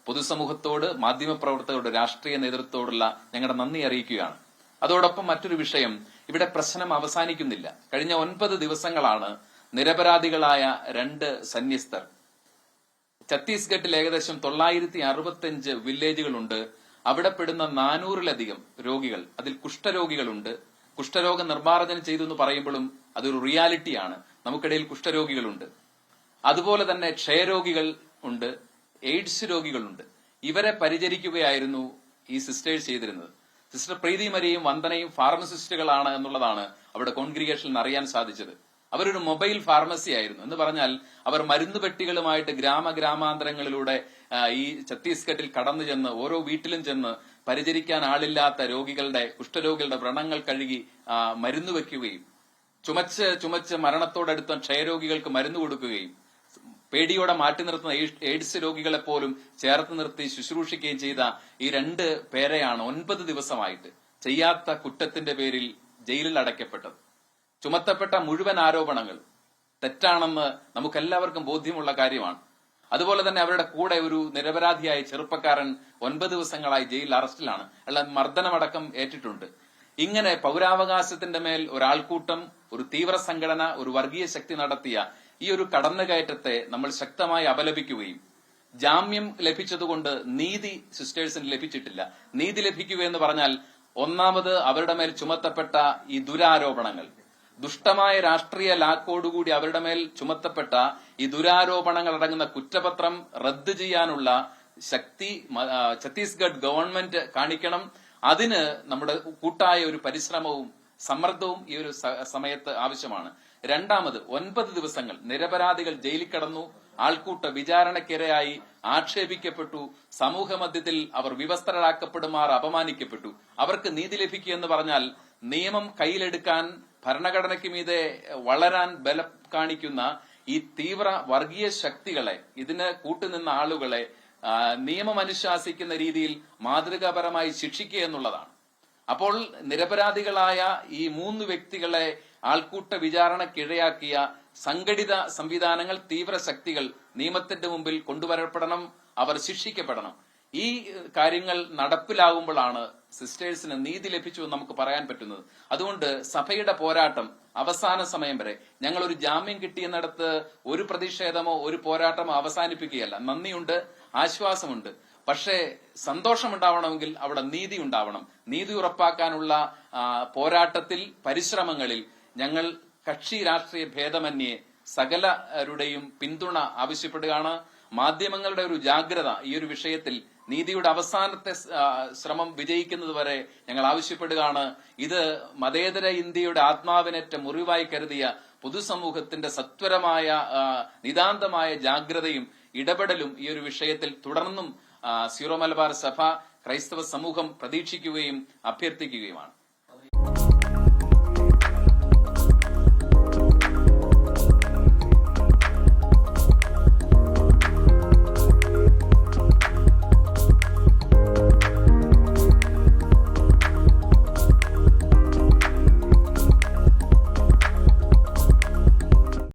പൊതുസമൂഹത്തോട്, മാധ്യമപ്രവർത്തകരോട്, രാഷ്ട്രീയ നേതൃത്വത്തോടുള്ള ഞങ്ങളുടെ നന്ദി അറിയിക്കുകയാണ്. അതോടൊപ്പം മറ്റൊരു വിഷയം, ഇവിടെ പ്രശ്നം അവസാനിക്കുന്നില്ല. കഴിഞ്ഞ 9 ദിവസങ്ങളാണ് നിരപരാധികളായ 2 സന്യസ്തർ, ഛത്തീസ്ഗഡിൽ ഏകദേശം 965 വില്ലേജുകളുണ്ട്. അവിടെ പെടുന്ന 400-ലധികം രോഗികൾ, അതിൽ കുഷ്ഠരോഗികളുണ്ട്. കുഷ്ഠരോഗ നിർമ്മാർജ്ജനം ചെയ്തു എന്ന് പറയുമ്പോഴും അതൊരു റിയാലിറ്റിയാണ്. നമുക്കിടയിൽ കുഷ്ഠരോഗികളുണ്ട്, അതുപോലെ തന്നെ ക്ഷയരോഗികൾ ഉണ്ട്, എയ്ഡ്സ് രോഗികളുണ്ട്. ഇവരെ പരിചരിക്കുകയായിരുന്നു ഈ സിസ്റ്റേഴ്സ് ചെയ്തിരുന്നത്. സിസ്റ്റർ പ്രീതി മരിയും വന്ദനയും ഫാർമസിസ്റ്റുകളാണ് എന്നുള്ളതാണ് അവിടെ കോൺഗ്രിഗേഷനിൽ അറിയാൻ സാധിച്ചത്. അവരൊരു മൊബൈൽ ഫാർമസി ആയിരുന്നു. എന്ന് പറഞ്ഞാൽ അവർ മരുന്ന് പെട്ടികളുമായിട്ട് ഗ്രാമാന്തരങ്ങളിലൂടെ ഈ ഛത്തീസ്ഗഡിൽ കടന്നു ചെന്ന് ഓരോ വീട്ടിലും ചെന്ന് പരിചരിക്കാൻ ആളില്ലാത്ത രോഗികളുടെ, കുഷ്ഠരോഗികളുടെ വ്രണങ്ങൾ കഴുകി മരുന്ന് വെക്കുകയും ചുമച്ച് മരണത്തോടടുത്ത ക്ഷയരോഗികൾക്ക് മരുന്ന് കൊടുക്കുകയും പേടിയോടെ മാറ്റി നിർത്തുന്ന എയ്ഡ്സ് രോഗികളെ പോലും ചേർത്ത് നിർത്തി ശുശ്രൂഷിക്കുകയും ചെയ്ത ഈ 2 പേരെയാണ് 9 ദിവസമായിട്ട് ചെയ്യാത്ത കുറ്റത്തിന്റെ പേരിൽ ജയിലിൽ അടയ്ക്കപ്പെട്ടത്. ചുമത്തപ്പെട്ട മുഴുവൻ ആരോപണങ്ങൾ തെറ്റാണെന്ന് നമുക്കെല്ലാവർക്കും ബോധ്യമുള്ള കാര്യമാണ്. അതുപോലെ തന്നെ അവരുടെ കൂടെ ഒരു നിരപരാധിയായ ചെറുപ്പക്കാരൻ 9 ദിവസങ്ങളായി ജയിലിൽ അറസ്റ്റിലാണ്. അയാൾ മർദ്ദനമടക്കം ഏറ്റിട്ടുണ്ട്. ഇങ്ങനെ പൗരാവകാശത്തിന്റെ മേൽ ഒരാൾക്കൂട്ടം, ഒരു തീവ്ര സംഘടന, ഒരു വർഗീയ ശക്തി നടത്തിയ ഈ ഒരു കടന്നുകയറ്റത്തെ നമ്മൾ ശക്തമായി അപലപിക്കുകയും, ജാമ്യം ലഭിച്ചതുകൊണ്ട് നീതി സിസ്റ്റേഴ്സിന് ലഭിച്ചിട്ടില്ല. നീതി ലഭിക്കുക എന്ന് പറഞ്ഞാൽ ഒന്നാമത് അവരുടെ മേൽ ചുമത്തപ്പെട്ട ഈ ദുരാരോപണങ്ങൾ, ദുഷ്ടമായ രാഷ്ട്രീയ ലാക്കോടുകൂടി അവരുടെ മേൽ ചുമത്തപ്പെട്ട ഈ ദുരാരോപണങ്ങൾ അടങ്ങുന്ന കുറ്റപത്രം റദ്ദ് ചെയ്യാനുള്ള ശക്തി ഛത്തീസ്ഗഡ് ഗവൺമെന്റ് കാണിക്കണം. അതിന് നമ്മുടെ കൂട്ടായ ഒരു പരിശ്രമവും സമ്മർദ്ദവും ഈ ഒരു സമയത്ത് ആവശ്യമാണ്. രണ്ടാമത് 9 ദിവസങ്ങൾ നിരപരാധികൾ ജയിലിൽ കടന്നു, ആൾക്കൂട്ട വിചാരണയ്ക്കിരയായി ആക്ഷേപിക്കപ്പെട്ടു, സമൂഹ മധ്യത്തിൽ അവർ വിവസ്ത്രരാക്കപ്പെടുമാർ അപമാനിക്കപ്പെട്ടു. അവർക്ക് നീതി ലഭിക്കുക എന്ന് പറഞ്ഞാൽ നിയമം കയ്യിലെടുക്കാൻ, ഭരണഘടനയ്ക്ക് മീതെ വളരാൻ ബലം കാണിക്കുന്ന ഈ തീവ്ര വർഗീയ ശക്തികളെ, ഇതിന് കൂട്ടുനിന്ന ആളുകളെ നിയമം അനുശാസിക്കുന്ന രീതിയിൽ മാതൃകാപരമായി ശിക്ഷിക്കുക എന്നുള്ളതാണ്. അപ്പോൾ നിരപരാധികളായ ഈ 3 വ്യക്തികളെ ആൾക്കൂട്ട വിചാരണക്കിഴയാക്കിയ സംഘടിത സംവിധാനങ്ങൾ, തീവ്ര ശക്തികൾ നിയമത്തിന്റെ മുമ്പിൽ കൊണ്ടുവരപ്പെടണം, അവർ ശിക്ഷിക്കപ്പെടണം. ഈ കാര്യങ്ങൾ നടപ്പിലാകുമ്പോഴാണ് സിസ്റ്റേഴ്സിന് നീതി ലഭിച്ചു എന്ന് നമുക്ക് പറയാൻ പറ്റുന്നത്. അതുകൊണ്ട് സഭയുടെ പോരാട്ടം അവസാന സമയം വരെ, ഞങ്ങൾ ഒരു ജാമ്യം കിട്ടിയെന്നിടത്ത് ഒരു പ്രതിഷേധമോ ഒരു പോരാട്ടമോ അവസാനിപ്പിക്കുകയല്ല. നന്ദിയുണ്ട്, ആശ്വാസമുണ്ട്. പക്ഷേ സന്തോഷമുണ്ടാവണമെങ്കിൽ അവിടെ നീതി ഉണ്ടാവണം. നീതി ഉറപ്പാക്കാനുള്ള പോരാട്ടത്തിൽ, പരിശ്രമങ്ങളിൽ ഞങ്ങൾ കക്ഷി രാഷ്ട്രീയ ഭേദമന്യേ സകലരുടെയും പിന്തുണ ആവശ്യപ്പെടുകയാണ്. മാധ്യമങ്ങളുടെ ഒരു ജാഗ്രത ഈ ഒരു വിഷയത്തിൽ, നീതിയുടെ അവസാനത്തെ ശ്രമം വിജയിക്കുന്നതുവരെ ഞങ്ങൾ ആവശ്യപ്പെടുകയാണ്. ഇത് മതേതര ഇന്ത്യയുടെ ആത്മാവിനേറ്റ മുറിവായി കരുതിയ പൊതുസമൂഹത്തിന്റെ സത്വരമായ നിതാന്തമായ ജാഗ്രതയും ഇടപെടലും ഈ ഒരു വിഷയത്തിൽ തുടർന്നും സീറോ മലബാർ സഭ, ക്രൈസ്തവ സമൂഹം പ്രതീക്ഷിക്കുകയും അഭ്യർത്ഥിക്കുകയുമാണ്.